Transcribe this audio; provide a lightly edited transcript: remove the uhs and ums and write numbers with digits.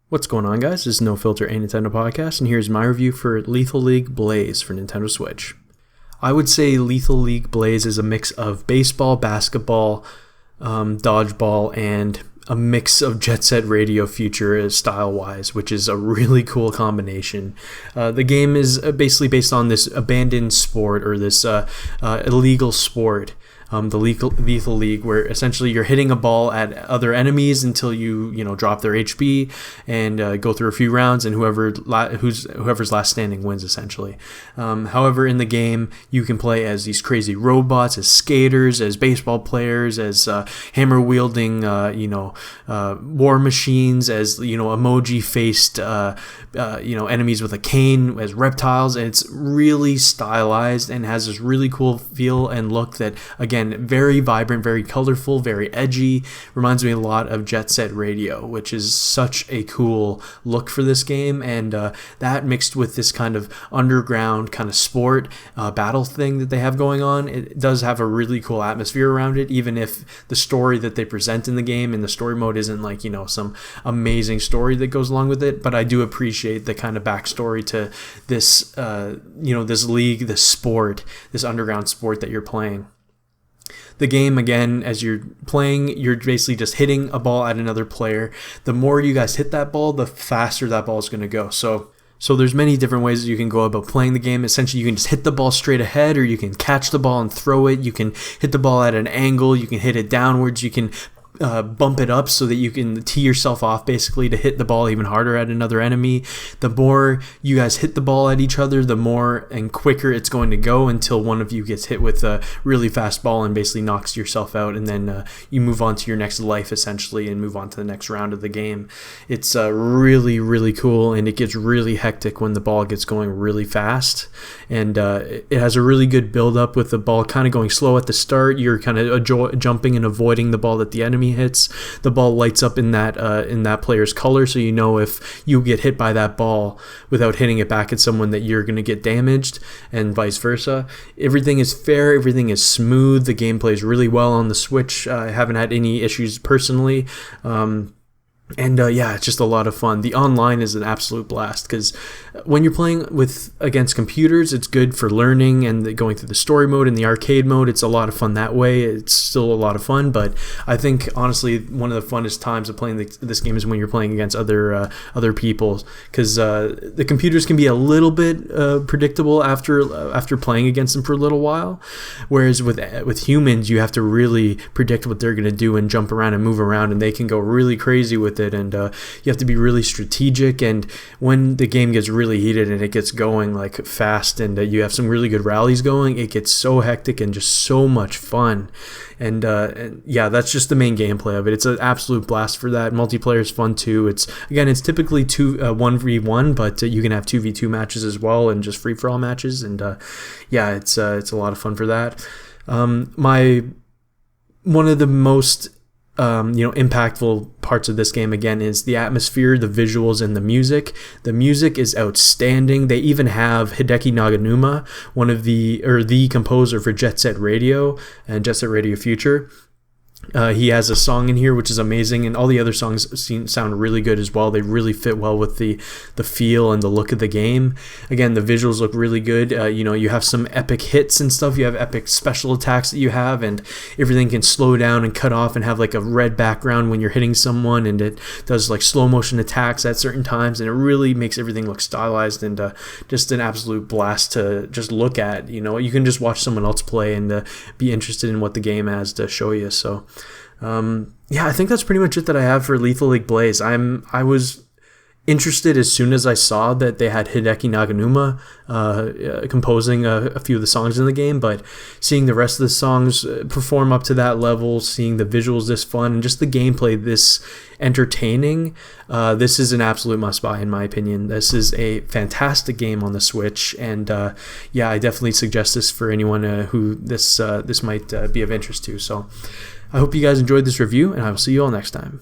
What's going on, guys? This is No Filter, a Nintendo podcast, and here's my review for Lethal League Blaze for Nintendo Switch. I would say Lethal League Blaze is a mix of baseball, basketball, dodgeball, and a mix of Jet Set Radio Future style-wise, which is a really cool combination. The game is basically based on this abandoned sport, or this illegal sport, the Lethal League, where essentially you're hitting a ball at other enemies until you drop their HP and go through a few rounds, and whoever's last standing wins, essentially. However, in the game, you can play as these crazy robots, as skaters, as baseball players, as hammer-wielding, war machines, as emoji-faced, enemies with a cane, as reptiles, and it's really stylized and has this really cool feel and look that, again, very vibrant, very colorful, very edgy. Reminds me a lot of Jet Set Radio, which is such a cool look for this game, and that mixed with this kind of underground kind of sport battle thing that they have going on, it does have a really cool atmosphere around it, even if the story that they present in the game in the story mode isn't like some amazing story that goes along with it. But I do appreciate the kind of backstory to this this league, this sport, this underground sport that you're playing. The game, again, as you're playing, you're basically just hitting a ball at another player. The more you guys hit that ball, the faster that ball is going to go. So there's many different ways that you can go about playing the game. Essentially, you can just hit the ball straight ahead, or you can catch the ball and throw it. You can hit the ball at an angle. You can hit it downwards. You can bump it up so that you can tee yourself off, basically, to hit the ball even harder at another enemy. The more you guys hit the ball at each other, the more and quicker it's going to go, until one of you gets hit with a really fast ball and basically knocks yourself out, and then you move on to your next life, essentially, and move on to the next round of the game. It's really, really cool, and it gets really hectic when the ball gets going really fast, and it has a really good build-up with the ball kind of going slow at the start. You're kind of jumping and avoiding the ball that the enemy hits. The ball lights up in that player's color, so you know if you get hit by that ball without hitting it back at someone, that you're going to get damaged, and vice versa. Everything is fair, everything is smooth. The game plays really well on the Switch. I haven't had any issues personally. It's just a lot of fun. The online is an absolute blast, because when you're playing against computers, it's good for learning and going through the story mode and the arcade mode. It's a lot of fun that way. It's still a lot of fun, but I think, honestly, one of the funnest times of playing this game is when you're playing against other people, because the computers can be a little bit predictable after playing against them for a little while, whereas with humans, you have to really predict what they're going to do and jump around and move around, and they can go really crazy with it, and you have to be really strategic. And when the game gets really heated and it gets going like fast, and you have some really good rallies going, it gets so hectic and just so much fun. And that's just the main gameplay of it. It's an absolute blast for that. Multiplayer is fun too. It's typically 1v1, but you can have 2v2 matches as well, and just free-for-all matches, and it's a lot of fun for that. One of the most impactful parts of this game, again, is the atmosphere, the visuals, and the music. The music is outstanding. They even have Hideki Naganuma, the composer for Jet Set Radio and Jet Set Radio Future. He has a song in here which is amazing, and all the other songs sound really good as well. They really fit well with the feel and the look of the game. Again, the visuals look really good. You have some epic hits and stuff. You have epic special attacks that you have, and everything can slow down and cut off and have like a red background when you're hitting someone, and it does like slow motion attacks at certain times, and it really makes everything look stylized, and just an absolute blast to just look at. You can just watch someone else play and be interested in what the game has to show you. So I think that's pretty much it that I have for Lethal League Blaze. I was interested as soon as I saw that they had Hideki Naganuma composing a few of the songs in the game, but seeing the rest of the songs perform up to that level, seeing the visuals this fun, and just the gameplay this entertaining, this is an absolute must-buy in my opinion. This is a fantastic game on the Switch, and I definitely suggest this for anyone who this might be of interest to. So I hope you guys enjoyed this review, and I will see you all next time.